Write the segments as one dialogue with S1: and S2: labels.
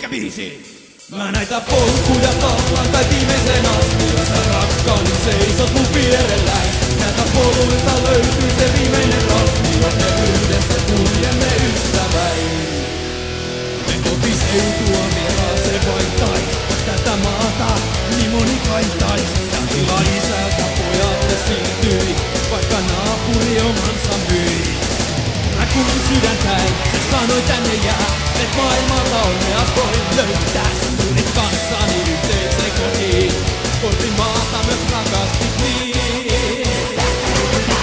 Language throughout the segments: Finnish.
S1: Mikä biisi? Mä näitä polkuja tallan kai viimeisen asti, jossa rakkaani seisot mun vierelläin. Näiltä poluilta löytyy se viimeinen rasti, jonne yhdessä kuljemme ystäväin. Me kotiseutua vieraaseen vain tais, tätä maata niin moni kaitais. Ja tila isältä pojalle siirtyi, vaikka naapuri omansa myi. Mä kuulin sydäntäin, se sanoi tänne jää, et maailmalta onneas voi löytää. Tulit kanssani yhteiseen kotiin, koitin maata myös rakastit niin.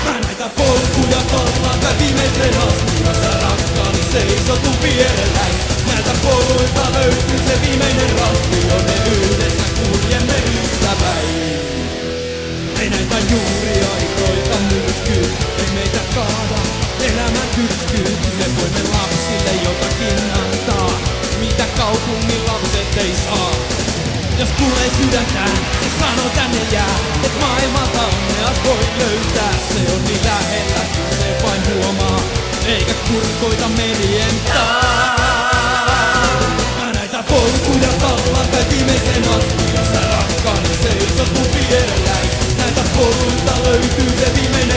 S1: Mä näitä polkuja tallaan kai viimeisen asti, jossa rakkaani seisot mun vierelläin. Näiltä poluilta löytyy se viimeinen rasti, jonne yhdessä kuljemme ystäväin. Ei näitä juuria, ei koita myrskyy, ei meitä kaada elämän tyrskyy. Me voimme lapsille jotakin antaa, mitä kaupungin lapset ei saa. Jos kuulee sydäntään, se sanoo tänne jää, et maailmalta onneas voi löytää. Se on niin lähellä, kun se vain huomaa, eikä kurkoita melientää. Mä näitä polkuja tallaan kai viimeisen asti, jossa rakkaani seisot mun vierelläin. Näiltä poluilta löytyy se viimeinen